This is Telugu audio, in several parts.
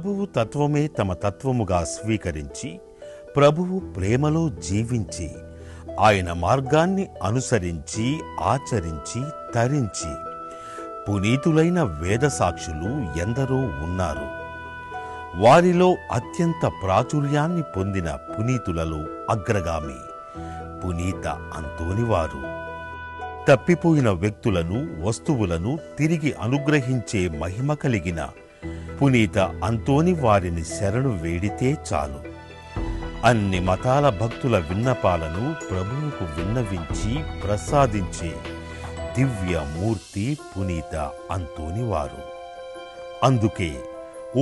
ప్రభువు తత్వమే తమ తత్వముగా స్వీకరించి ప్రభువు ప్రేమలో జీవించి ఆయన మార్గాన్ని అనుసరించి ఆచరించి తరించి పునీతులైన వేదసాక్షులు ఎందరో ఉన్నారు. వారిలో అత్యంత ప్రాచుర్యాన్ని పొందిన పునీతులలో అగ్రగామి పునీత అంతోనివారు. తప్పిపోయిన వ్యక్తులను వస్తువులను తిరిగి అనుగ్రహించే మహిమ కలిగిన పునీత అంతోని వారిని శరణు వేడితే చాలు అన్ని మతాల భక్తుల విన్నపాలను ప్రభువుకు విన్నవించి ప్రసాదించే దివ్యమూర్తి పునీత అంతోనివారు. అందుకే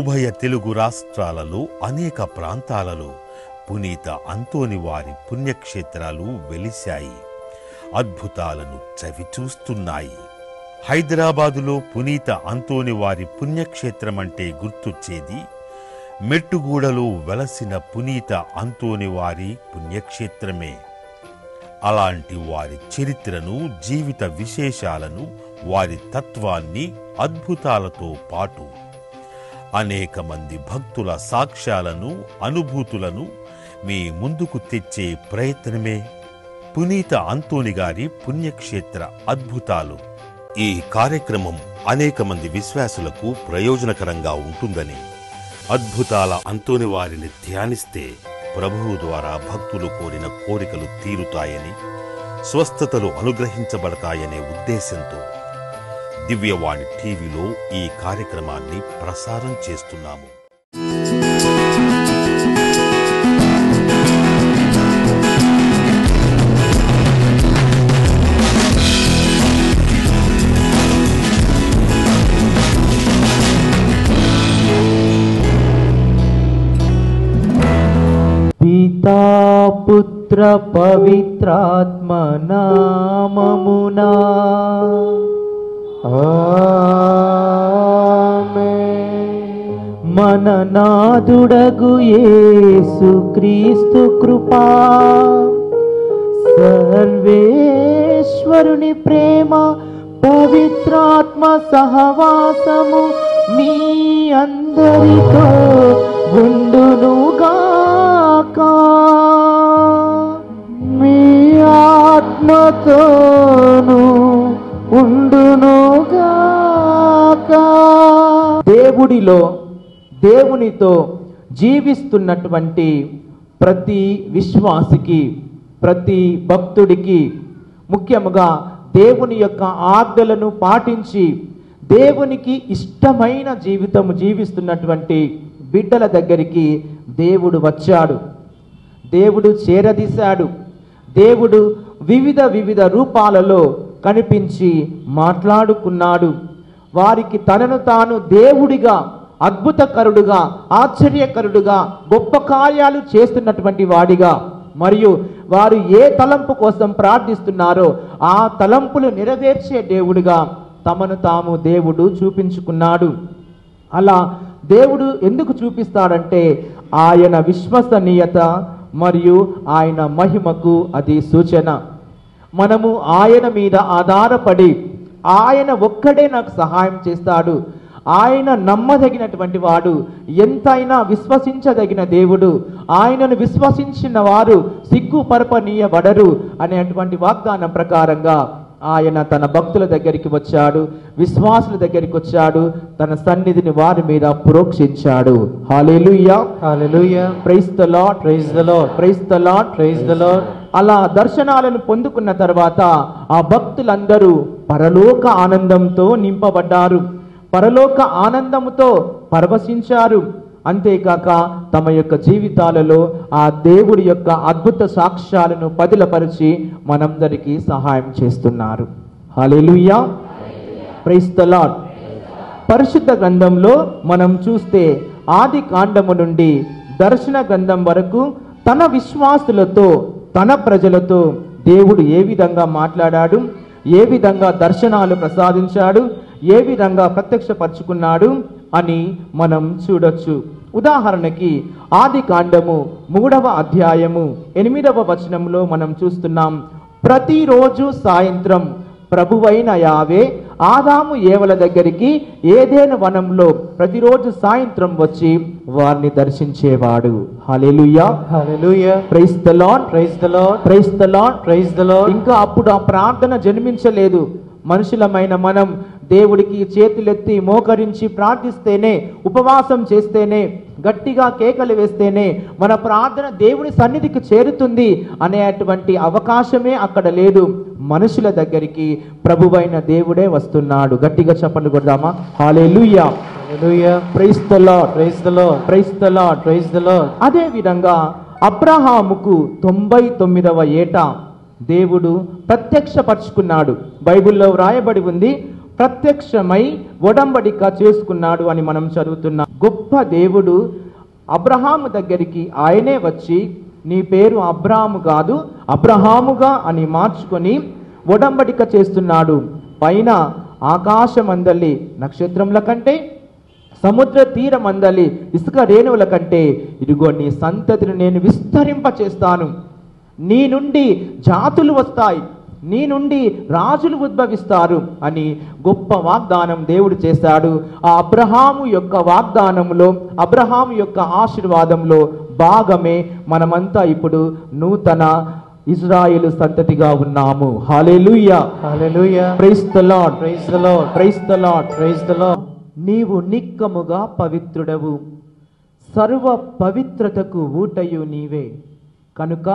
ఉభయ తెలుగు రాష్ట్రాలలో అనేక ప్రాంతాలలో పునీత అంతోని వారి పుణ్యక్షేత్రాలు వెలిశాయి, అద్భుతాలను చవిచూస్తున్నాయి. హైదరాబాదులో పునీత అంతోని వారి పుణ్యక్షేత్రమంటే గుర్తొచ్చేది మెట్టుగూడలో వెలసిన పునీత అంతోని వారి పుణ్యక్షేత్రమే. అలాంటి వారి చరిత్రను, జీవిత విశేషాలను, వారి తత్వాన్ని, అద్భుతాలతో పాటు అనేక మంది భక్తుల సాక్ష్యాలను, అనుభూతులను మీ ముందుకు తెచ్చే ప్రయత్నమే పునీత అంతోని గారి పుణ్యక్షేత్ర అద్భుతాలు. ఈ కార్యక్రమం అనేక మంది విశ్వాసులకు ప్రయోజనకరంగా ఉంటుందని, అద్భుతాల అంతోని వారిని ధ్యానిస్తే ప్రభువు ద్వారా భక్తులు కోరిన కోరికలు తీరుతాయని, స్వస్థతలు అనుగ్రహించబడతాయనే ఉద్దేశంతో దివ్యవాణి టీవీలో ఈ కార్యక్రమాన్ని ప్రసారం చేస్తున్నాము. పితా పుత్ర పవిత్రాత్మ నామమునా మన నాదుడగు యేసు క్రీస్తు కృపా, సర్వేశ్వరుని ప్రేమ, పవిత్రాత్మ సహవాసము మీ అందరితో ఉండునుగాక. మీ ఆత్మతోను ఉండునుగాక. దేవుడిలో, దేవునితో జీవిస్తున్నటువంటి ప్రతి విశ్వాసికి, ప్రతి భక్తుడికి, ముఖ్యముగా దేవుని యొక్క ఆజ్ఞలను పాటించి దేవునికి ఇష్టమైన జీవితము జీవిస్తున్నటువంటి బిడ్డల దగ్గరికి దేవుడు వచ్చాడు, దేవుడు చేరదీశాడు. దేవుడు వివిధ రూపాలలో కనిపించి మాట్లాడుకున్నాడు. వారికి తనను తాను దేవుడిగా, అద్భుతకరుడుగా, ఆశ్చర్యకరుడుగా, గొప్ప కార్యాలు చేస్తున్నటువంటి వాడిగా, మరియు వారు ఏ తలంపు కోసం ప్రార్థిస్తున్నారో ఆ తలంపులు నెరవేర్చే దేవుడిగా తమను తాము దేవుడు చూపించుకున్నాడు. అలా దేవుడు ఎందుకు చూపిస్తాడంటే ఆయన విశ్వసనీయత మరియు ఆయన మహిమకు అది సూచన. మనము ఆయన మీద ఆధారపడి, ఆయన ఒక్కడే నాకు సహాయం చేస్తాడు, ఆయన నమ్మదగినటువంటి వాడు, ఎంతైనా విశ్వసించదగిన దేవుడు, ఆయనను విశ్వసించిన వారు సిగ్గుపరపనీయబడరు అనేటువంటి వాగ్దానం ప్రకారంగా ఆయన తన భక్తుల దగ్గరికి వచ్చాడు, విశ్వాసుల దగ్గరికి వచ్చాడు, తన సన్నిధిని వారి మీద ప్రోక్షించాడు. Hallelujah, hallelujah, praise the Lord, praise the Lord, praise the Lord, praise the Lord. అలా దర్శనాలను పొందుకున్న తర్వాత ఆ భక్తులందరూ పరలోక ఆనందంతో నింపబడ్డారు, పరలోక ఆనందముతో పరవశించారు. అంతేకాక తమ యొక్క జీవితాలలో ఆ దేవుడి యొక్క అద్భుత సాక్ష్యాలను పదిలపరిచి మనందరికీ సహాయం చేస్తున్నారు. హల్లెలూయా, ప్రైజ్ ద లార్డ్. పరిశుద్ధ గ్రంథంలో మనం చూస్తే ఆది కాండము నుండి దర్శన గ్రంథం వరకు తన విశ్వాసులతో, తన ప్రజలతో దేవుడు ఏ విధంగా మాట్లాడాడు, ఏ విధంగా దర్శనాలు ప్రసాదించాడు, ఏ విధంగా ప్రత్యక్షపరుచుకున్నాడు అని మనం చూడొచ్చు. ఉదాహరణకి ఆది కాండము 3వ అధ్యాయము 8వ వచనంలో మనం చూస్తున్నాం, ప్రతిరోజు సాయంత్రం ప్రభువైన యావే ఆదాము ఏవల దగ్గరికి ఏదైనా వనంలో ప్రతిరోజు సాయంత్రం వచ్చి వారిని దర్శించేవాడు. Hallelujah, hallelujah. Praise the Lord, praise the Lord, praise the Lord, praise the Lord. ఇంకా అప్పుడు ఆ ప్రార్థన జన్మించలేదు. మనుషులమైన మనం దేవుడికి చేతులెత్తి మోకరించి ప్రార్థిస్తేనే, ఉపవాసం చేస్తేనే, గట్టిగా కేకలు వేస్తేనే మన ప్రార్థన దేవుని సన్నిధికి చేరుతుంది అనేటువంటి అవకాశమే అక్కడ లేదు. మనుషుల దగ్గరికి ప్రభువైన దేవుడే వస్తున్నాడు. గట్టిగా చప్పట్లు కొడదామా? Hallelujah, hallelujah. Praise the Lord, praise the Lord, praise the Lord, praise the Lord. అదే విధంగా అబ్రహాముకు 99వ ఏట దేవుడు ప్రత్యక్షపరుచుకున్నాడు. బైబిల్లో వ్రాయబడి ఉంది, ప్రత్యక్షమై ఒడంబడిక చేసుకున్నాడు అని మనం చదువుతున్నాం. గొప్ప దేవుడు అబ్రహాము దగ్గరికి ఆయనే వచ్చి, నీ పేరు అబ్రాహాము కాదు అబ్రహాముగా అని మార్చుకొని ఒడంబడిక చేస్తున్నాడు. పైన ఆకాశమందలి నక్షత్రముల కంటే, సముద్ర తీరమందలి ఇసుక రేణువుల కంటే ఇదిగో నీ సంతతిని నేను విస్తరింప చేస్తాను. నీ నుండి జాతులు వస్తాయి, నీ నుండి రాజులు ఉద్భవిస్తారు అని గొప్ప వాగ్దానం దేవుడు చేశాడు. ఆ అబ్రహాము యొక్క వాగ్దానంలో, అబ్రహాము యొక్క ఆశీర్వాదంలో భాగమే మనమంతా ఇప్పుడు నూతన ఇజ్రాయేలు సంతతిగా ఉన్నాము. Hallelujah, hallelujah. Praise the Lord, praise the Lord, praise the Lord, praise the Lord. నీవు నిక్కముగా పవిత్రుడవు, సర్వ పవిత్రతకు ఊటయు నీవే కనుక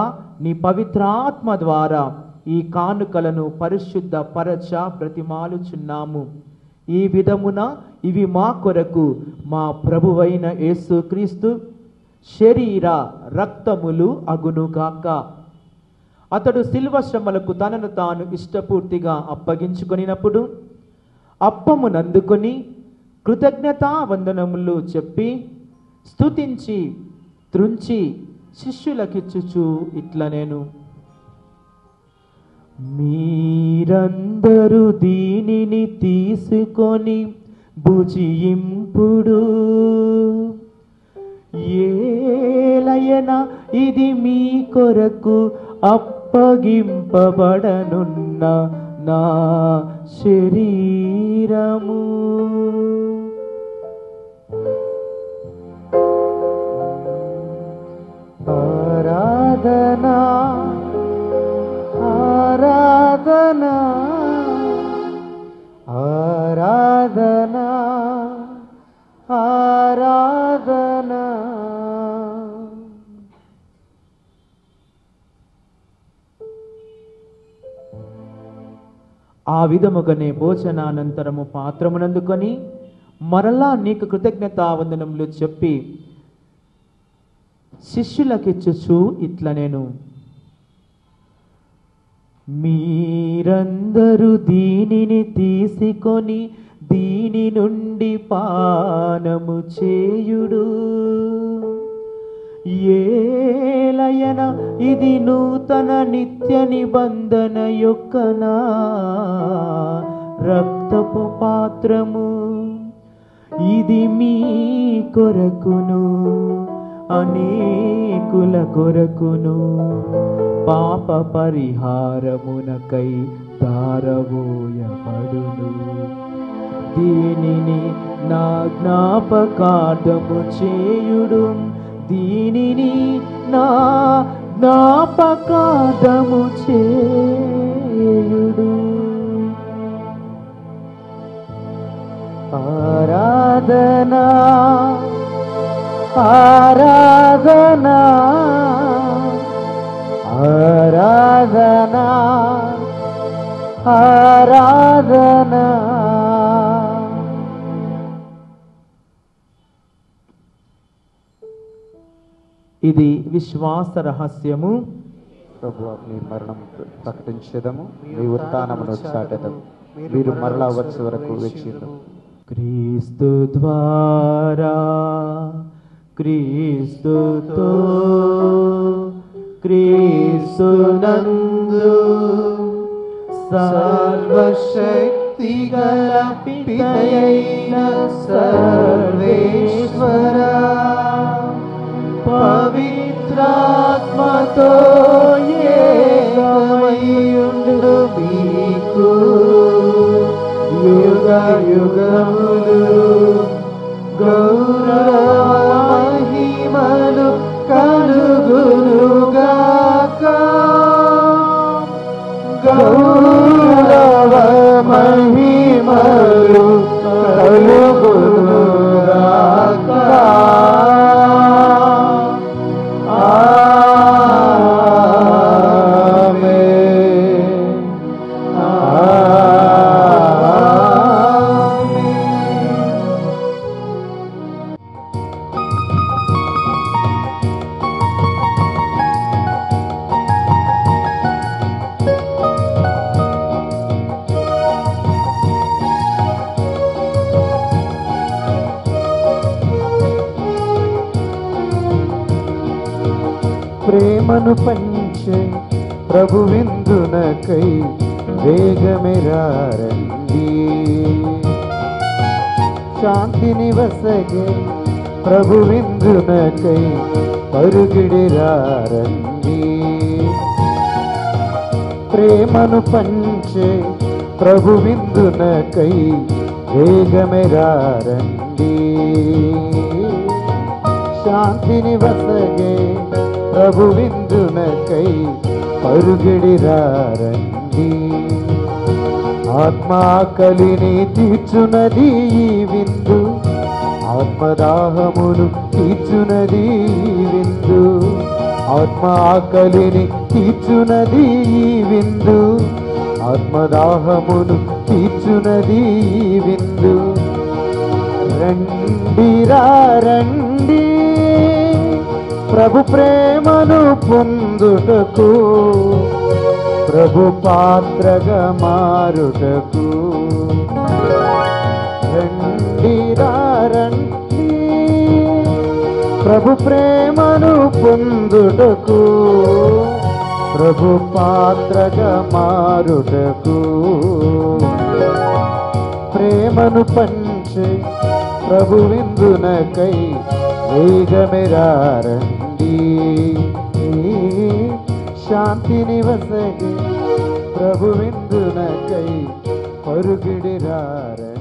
నీ పవిత్రాత్మ ద్వారా ఈ కానుకలను పరిశుద్ధ పరచ బ్రతిమాలుచున్నాము. ఈ విధమున ఇవి మా కొరకు మా ప్రభువైన యేసుక్రీస్తు శరీర రక్తములు అగునుగాక. అతడు శిల్వ శ్రమలకు తనను తాను ఇష్టపూర్తిగా అప్పగించుకొనినప్పుడు అప్పమునందుకొని కృతజ్ఞతా వందనములు చెప్పి స్తుతించి త్రుంచి శిష్యులకిచ్చుచు ఇట్లా నేను, మీరందరూ దీనిని తీసుకొని భుజింపుడు, ఏలయన ఇది మీ కొరకు అప్పగింపబడనున్న నా శరీరము. ఆరాధనా, ఆరాధనా, ఆరాధనా, ఆరాధనా. ఆ విధముగానే భోజనానంతరము పాత్రమునందుకొని మరలా నీకు కృతజ్ఞతావందనములు చెప్పి శిష్యులకిచ్చుచు ఇట్లా నేను, మీరందరూ దీనిని తీసుకొని దీని నుండి పానము చేయుడు, ఏలయన ఇది నూతన నిత్య నిబంధన యొక్క నా రక్తపు పాత్రము, ఇది మీ కొరకును అనేకుల కొరకును పాప పరిహారమునకై దారవోయబడును. దీనిని నా జ్ఞాపకార్థము చేయుడు, దీనిని నా జ్ఞాపకార్థము చేయుడు. ఆరాధనా, ఆరాధనా, ఆరాధనా, ఆరాధనా. ఇది విశ్వాస రహస్యము. ప్రభువా, మీ మరణం ప్రకటించేదము, మీ ఉత్థానమును చాటెదము, మీరు మరలా వచ్చే వరకు వేచియుందుము. క్రీస్తు ద్వారా, క్రీస్తుతో, క్రీస్తునందు సర్వశక్తి గల పితయైన సర్వేశ్వర పవిత్రాత్మతో ఏకమయ్యుండు మీకు యుగములు గౌరవ మహిమలు కలుగునుగాక. గౌరవ మహిమలు కలుగునుగాక. ప్రేమను పంచే ప్రభు విందునకై వేగమెరారండి. శాంతిని వసగే ప్రభు విందునకై పరుగిడిరారండి. ప్రేమను పంచే ప్రభు విందునకై వేగమెరారండి. శాంతిని వసగే ప్రభు విందునకై పరుగిడిరారండి. ఆత్మాకలిని తీర్చునది ఈ విందు, ఆత్మదాహమును తీర్చునది ఈ విందు. ఆత్మాకలిని తీర్చునది ఈ విందు, ఆత్మదాహమును తీర్చునది ఈ విందు. రండిరా రండి ప్రభు ప్రేమను పొందుటకు, ప్రభు పాత్రగా మారుటకు. రండిరా రండి ప్రభు ప్రేమను పొందుటకు, ప్రభు పాత్రగా మారుటకు. ప్రేమను పంచే ప్రభు విందునకై వేగమెరారండి. శాంతిని వసగే ప్రభు విందునకై పరుగిడిరారండి.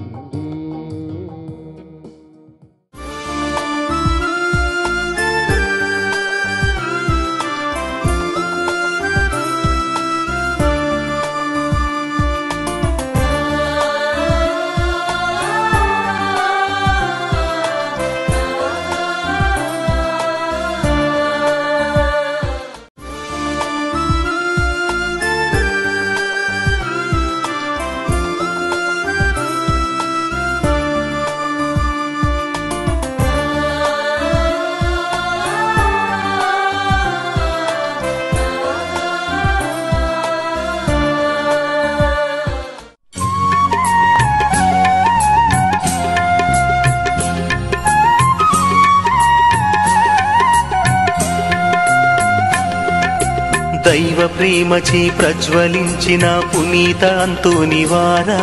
దైవ ప్రేమచే ప్రజ్వలించిన పునీత అంతోనివారా,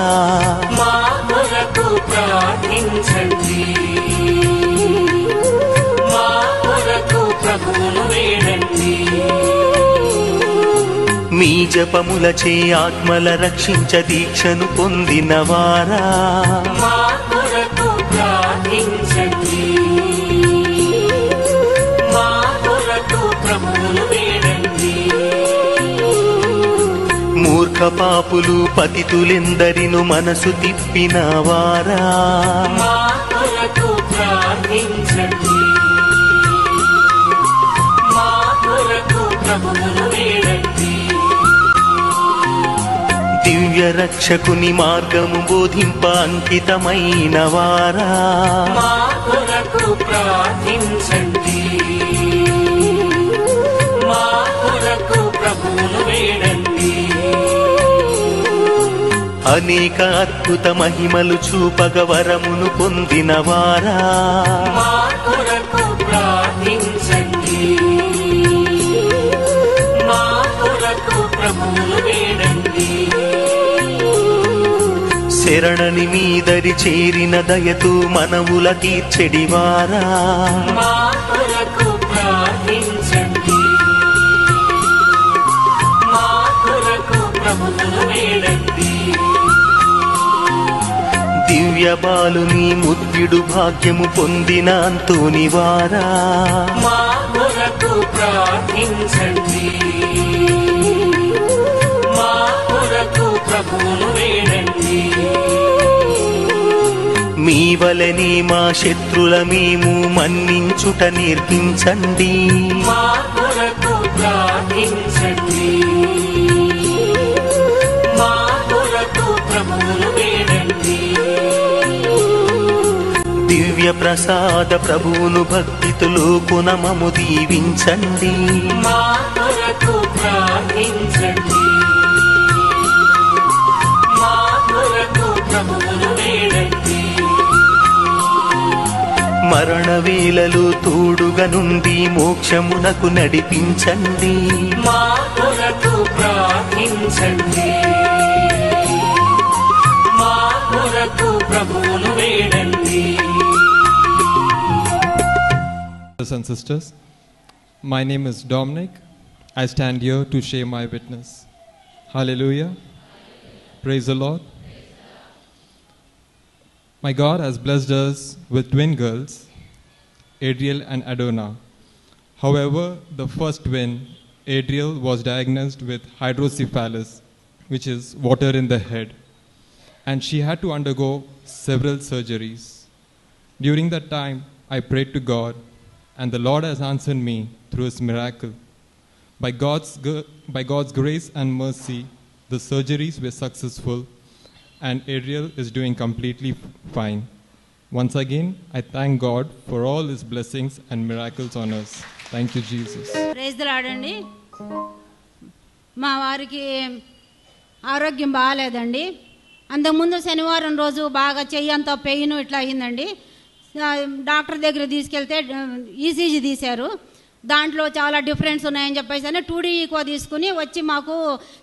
మా కొరకు ప్రార్థించండి. మా కొరకు ప్రభువును వేడండి. మీ జపములచే ఆత్మల రక్షించ దీక్షను పొందినవారా, మా కొరకు ప్రార్థించండి. మా కొరకు ప్రభువును వేడండి. మూర్ఖ పాపులు పతితులెందరిను మనసు తిప్పినవారా, మా కొరకు ప్రార్థించండి. మా కొరకు ప్రభువును వేడండి. దివ్య రక్షకుని మార్గము బోధింప అంకితమైన వారా, మా కొరకు ప్రార్థించండి. మా కొరకు ప్రభువును వేడండి. అనేక అద్భుత మహిమలు చూపగ వరమును పొందినవారా, మా కొరకు ప్రార్థించండి. మా కొరకు ప్రభువును వేడండి. శరణని మీదరి చేరిన దయతో మనవుల తీర్చెడివారా, మా కొరకు ప్రార్థించండి. మా కొరకు ప్రభువును వేడండి. దివ్య బాలుని ముద్దుడు భాగ్యము పొందిన అంతోని వారా మా కొరకు ప్రార్థించండి. మా కొరకు ప్రభువును వేడండి. మీ వలెని మా శత్రుల మేము మన్నించుట నేర్పించండి. మా కొరకు ప్రార్థించండి. మా కొరకు ప్రభువును వేడండి. దివ్య ప్రసాద ప్రభువును భక్తితో కొనమము దీవించండి. మా కొరకు ప్రార్థించండి. మా కొరకు ప్రభువును వేడండి. మరణ వేళలు తోడుగా నుండి మోక్షమునకు నడిపించండి. మా కొరకు ప్రార్థించండి. మా కొరకు ప్రభువును వేడండి. Brothers and sisters, my name is Dominic. I stand here to share my witness. Hallelujah. Praise the Lord. My God has blessed us with twin girls, Adriel and Adona. However, the first twin, Adriel, was diagnosed with hydrocephalus, which is water in the head, and she had to undergo several surgeries. During that time, I prayed to God, and the Lord has answered me through His miracle. By God's grace and mercy, the surgeries were successful, and Adriel is doing completely fine. Once again, I thank God for all His blessings and miracles on us. Thank you, Jesus. Praise the lord అండి. మా వారికి ఆరోగ్యం బాగాలేదండి. అంతకుముందు శనివారం రోజు బాగా చెయ్యంతా పెయిన్ ఇట్లా అయిందండి. డాక్టర్ దగ్గర తీసుకెళ్తే ఈసీజీ తీశారు. దాంట్లో చాలా డిఫరెన్స్ ఉన్నాయని చెప్పేసి అని 2D ఈకో తీసుకుని వచ్చి మాకు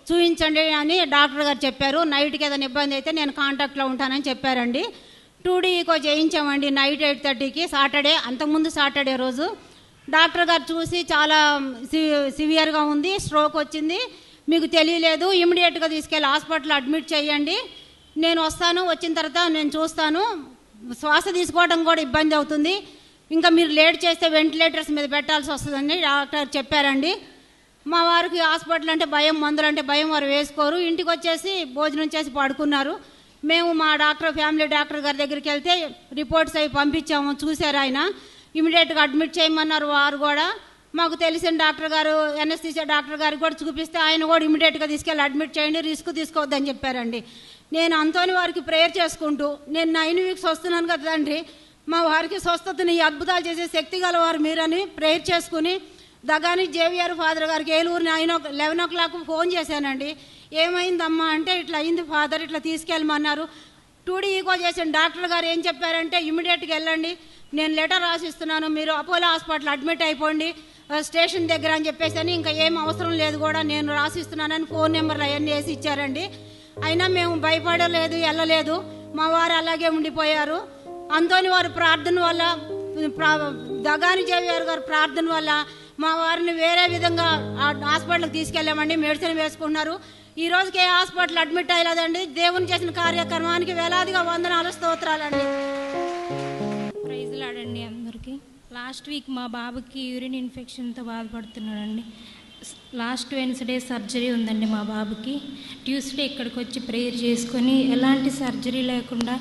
చూపించండి అని డాక్టర్ గారు చెప్పారు. నైట్కి ఏదైనా ఇబ్బంది అయితే నేను కాంటాక్ట్లో ఉంటానని చెప్పారండి. 2D ఈకో చేయించామండి నైట్ 8:30కి సాటర్డే, అంతకుముందు సాటర్డే రోజు. డాక్టర్ గారు చూసి చాలా సివియర్గా ఉంది, స్ట్రోక్ వచ్చింది, మీకు తెలియలేదు, ఇమీడియట్గా తీసుకెళ్ళి హాస్పిటల్ అడ్మిట్ చేయండి, నేను వస్తాను, వచ్చిన తర్వాత నేను చూస్తాను, శ్వాస తీసుకోవడం కూడా ఇబ్బంది అవుతుంది, ఇంకా మీరు లేట్ చేస్తే వెంటిలేటర్స్ మీద పెట్టాల్సి వస్తుందని డాక్టర్ చెప్పారండి. మా వారికి హాస్పిటల్ అంటే భయం, మందులు అంటే భయం, వారు వేసుకోరు. ఇంటికి వచ్చేసి భోజనం చేసి పడుకున్నారు. మేము మా ఫ్యామిలీ డాక్టర్ గారి దగ్గరికి వెళ్తే రిపోర్ట్స్ అవి పంపించాము, చూశారు ఆయన. ఇమీడియట్గా అడ్మిట్ చేయమన్నారు. వారు కూడా మాకు తెలిసిన డాక్టర్ గారు, ఎన్ఎస్టీసీ డాక్టర్ గారికి కూడా చూపిస్తే ఆయన కూడా ఇమీడియట్గా తీసుకెళ్ళి అడ్మిట్ చేయండి, రిస్క్ తీసుకోవద్దని చెప్పారండి. నేను అంతోని వారికి ప్రేయర్ చేసుకుంటూ, నేను 9 వీక్స్ వస్తున్నాను కదా తండ్రి, మా వారికి స్వస్థతని అద్భుతాలు చేసే శక్తి గలవారు మీరని ప్రేయర్ చేసుకుని దగాని జేవిఆర్ ఫాదర్ గారికి ఏలూరు 11 o'clock ఫోన్ చేశానండి. ఏమైందమ్మా అంటే ఇట్లా అయింది ఫాదర్, ఇట్లా తీసుకెళ్ళమన్నారు. 2D ఈకో చేసిన డాక్టర్ గారు ఏం చెప్పారంటే ఇమీడియట్గా వెళ్ళండి, నేను లెటర్ రాసిస్తున్నాను, మీరు అపోలో హాస్పిటల్ అడ్మిట్ అయిపోండి స్టేషన్ దగ్గర అని చెప్పేసి అని, ఇంకా ఏం అవసరం లేదు కూడా నేను రాసిస్తున్నానని ఫోన్ నెంబర్లు అవన్నీ వేసి ఇచ్చారండి. అయినా మేము భయపడలేదు, వెళ్ళలేదు, మా వారు అలాగే ఉండిపోయారు. అంతోని వారి ప్రార్థన వల్ల, దగాని జేవిఆర్ గారి ప్రార్థన వల్ల మా వారిని వేరే విధంగా హాస్పిటల్కి తీసుకెళ్ళామండి. మెడిసిన్ వేసుకున్నారు. ఈ రోజుకి ఏ హాస్పిటల్ అడ్మిట్ అయ్యలేదండి. దేవుని చేసిన కార్యక్రమానికి వేలాదిగా వందనాలు, స్తోత్రాలండి. ప్రైజ్ లాడండి అందరికీ. లాస్ట్ వీక్ మా బాబుకి యూరిన్ ఇన్ఫెక్షన్తో బాధపడుతున్నాడండి. లాస్ట్ వెన్స్డే సర్జరీ ఉందండి మా బాబుకి. ట్యూస్డే ఇక్కడికి వచ్చి ప్రేయర్ చేసుకొని ఎలాంటి సర్జరీ లేకుండా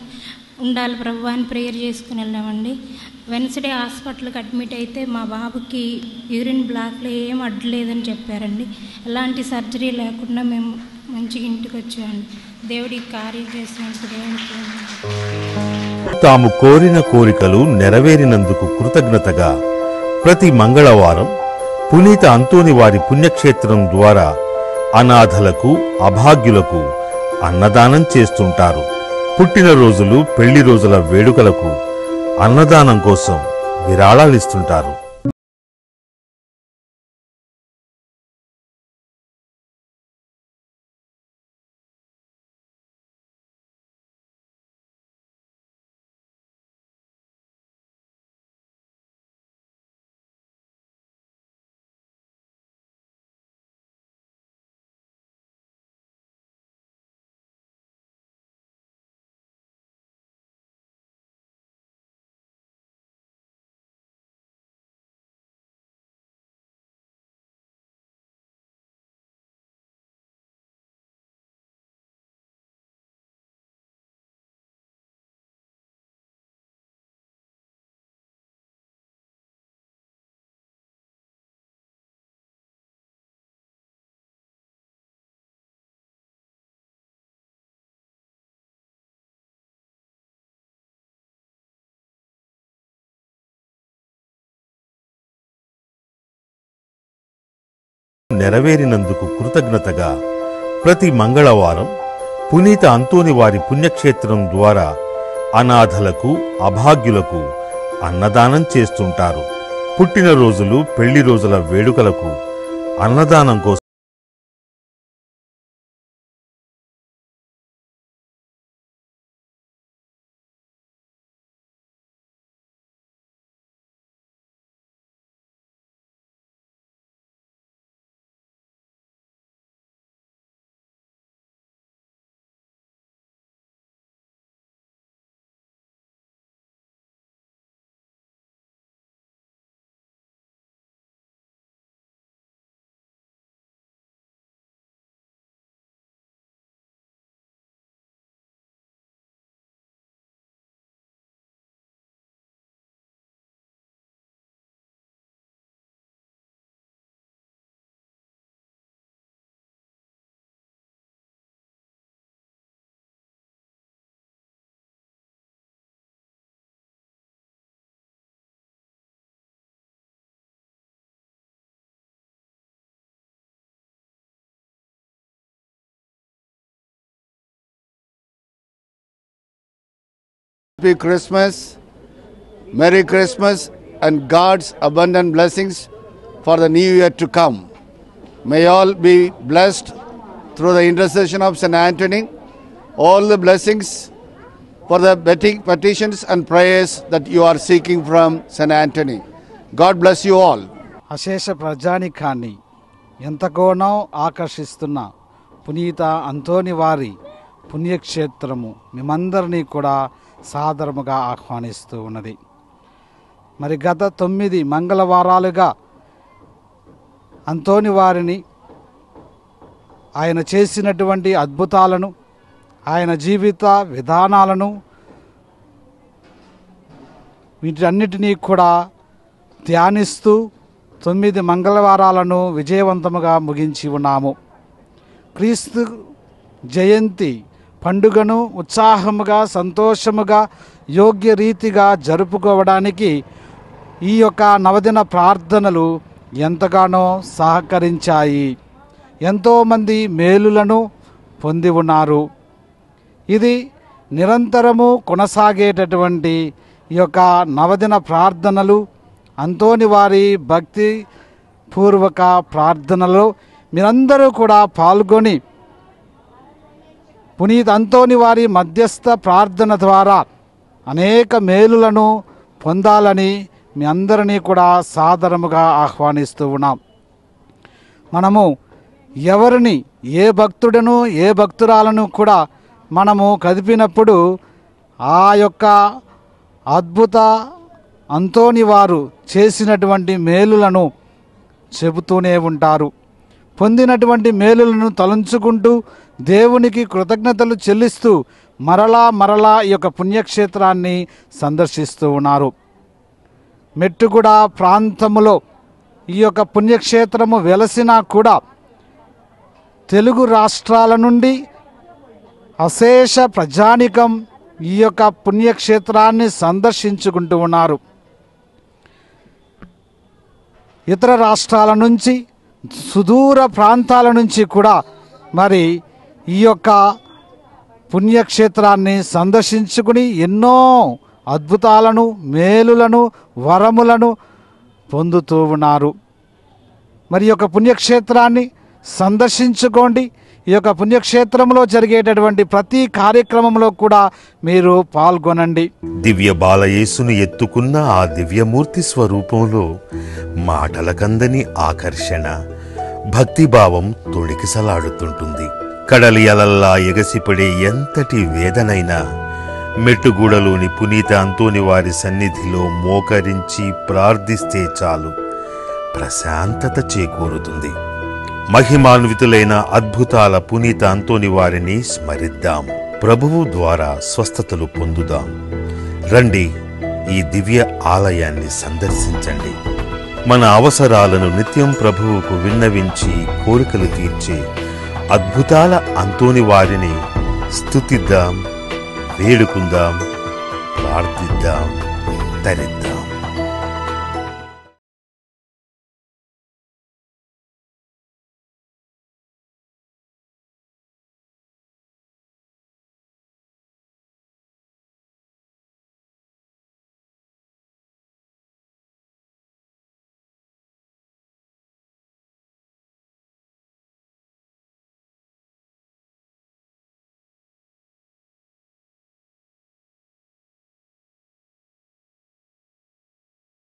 ఉండాలి ప్రభు అని ప్రేయర్ చేసుకుని వెళ్ళామండి. వెన్స్డే హాస్పిటల్కి అడ్మిట్ అయితే మా బాబుకి యూరిన్ బ్లాక్లో ఏం అడ్డలేదని చెప్పారండి. ఎలాంటి సర్జరీ లేకుండా మేము మంచిగా ఇంటికి వచ్చామండి. దేవుడికి కార్యం చేసినందుకు దేవుడికి తాము కోరిన కోరికలు నెరవేరినందుకు కృతజ్ఞతగా ప్రతి మంగళవారం పునీత అంతోని వారి పుణ్యక్షేత్రం ద్వారా అనాథలకు, అభాగ్యులకు అన్నదానం చేస్తుంటారు. పుట్టినరోజులు, పెళ్లి రోజుల వేడుకలకు అన్నదానం కోసం విరాళాలిస్తుంటారు. నెరవేరినందుకు కృతజ్ఞతగా ప్రతి మంగళవారం పునీత అంతోని వారి పుణ్యక్షేత్రం ద్వారా అనాథలకు, అభాగ్యులకు అన్నదానం చేస్తుంటారు. పుట్టినరోజులు, పెళ్లి రోజుల వేడుకలకు అన్నదానం కోసం Happy Christmas, Merry Christmas, and God's abundant blessings for the new year to come. May all be blessed through the intercession of St. Anthony. All the blessings for the petitions and prayers that you are seeking from St. Anthony. God bless you all. అశేష ప్రజానికాన్ని ఎంతగానో ఆకర్షిస్తున్న పునీత అంతోని వారి పుణ్యక్షేత్రము మిమ్మందరినీ కూడా సాదరముగా ఆహ్వానిస్తూ ఉన్నది. మరి గత 9 మంగళవారాలుగా అంతోని వారిని, ఆయన చేసినటువంటి అద్భుతాలను, ఆయన జీవిత విధానాలను, వీటన్నిటినీ కూడా ధ్యానిస్తూ 9 మంగళవారాలను విజయవంతముగా ముగించి ఉన్నాము. క్రీస్తు జయంతి పండుగను ఉత్సాహముగా, సంతోషముగా, యోగ్య రీతిగా జరుపుకోవడానికి ఈ యొక్క నవదిన ప్రార్థనలు ఎంతగానో సహకరించాయి. ఎంతోమంది మేలులను పొంది ఉన్నారు. ఇది నిరంతరము కొనసాగేటటువంటి ఈ యొక్క నవదిన ప్రార్థనలు, అంతోని వారి భక్తి పూర్వక ప్రార్థనలో మీరందరూ కూడా పాల్గొని పునీత అంతోని వారి మధ్యస్థ ప్రార్థన ద్వారా అనేక మేలులను పొందాలని మీ అందరినీ కూడా సాదరముగా ఆహ్వానిస్తూ ఉన్నాం. మనము ఎవరిని, ఏ భక్తుడను, ఏ భక్తురాలను కూడా మనము కదిపినప్పుడు ఆ యొక్క అద్భుత అంతోని వారు చేసినటువంటి మేలులను చెబుతూనే ఉంటారు. పొందినటువంటి మేలులను తలంచుకుంటూ దేవునికి కృతజ్ఞతలు చెల్లిస్తూ మరలా ఈ యొక్క పుణ్యక్షేత్రాన్ని సందర్శిస్తూ ఉన్నారు. మెట్టుగూడ ప్రాంతములో ఈ యొక్క పుణ్యక్షేత్రము వెలసినా కూడా తెలుగు రాష్ట్రాల నుండి అశేష ప్రజానికం ఈ యొక్క పుణ్యక్షేత్రాన్ని సందర్శించుకుంటూ ఉన్నారు. ఇతర రాష్ట్రాల నుంచి, సుదూర ప్రాంతాల నుంచి కూడా మరి ఈ యొక్క పుణ్యక్షేత్రాన్ని సందర్శించుకుని ఎన్నో అద్భుతాలను, మేలులను, వరములను పొందుతూ ఉన్నారు. మరి ఈ యొక్క పుణ్యక్షేత్రాన్ని సందర్శించుకోండి. ఈ యొక్క పుణ్యక్షేత్రంలో జరిగేటటువంటి ప్రతి కార్యక్రమంలో కూడా మీరు పాల్గొనండి. దివ్య బాలయేసును ఎత్తుకున్న ఆ దివ్యమూర్తి స్వరూపంలో మాటలకందని ఆకర్షణ, భక్తిభావం తొణికిసలాడుతుంటుంది. కడలి అలల్లా ఎగసిపడే ఎంతటి వేదనైనా మెట్టుగూడలోని పునీత అంతోని వారి సన్నిధిలో మోకరించి ప్రార్థిస్తే చాలు, ప్రశాంతత చేకూరుతుంది. మహిమాన్వితులైన అద్భుతాల పునీత అంతోని వారిని స్మరిద్దాం. ప్రభువు ద్వారా స్వస్థతలు పొందుదాం. రండి, ఈ దివ్య ఆలయాన్ని సందర్శించండి. మన అవసరాలను నిత్యం ప్రభువుకు విన్నవించి కోరికలు తీర్చే అద్భుతాల అంతోని వారిని స్తుతిద్దాం, వేడుకుందాం, ప్రార్థిద్దాం, తరిద్దాం.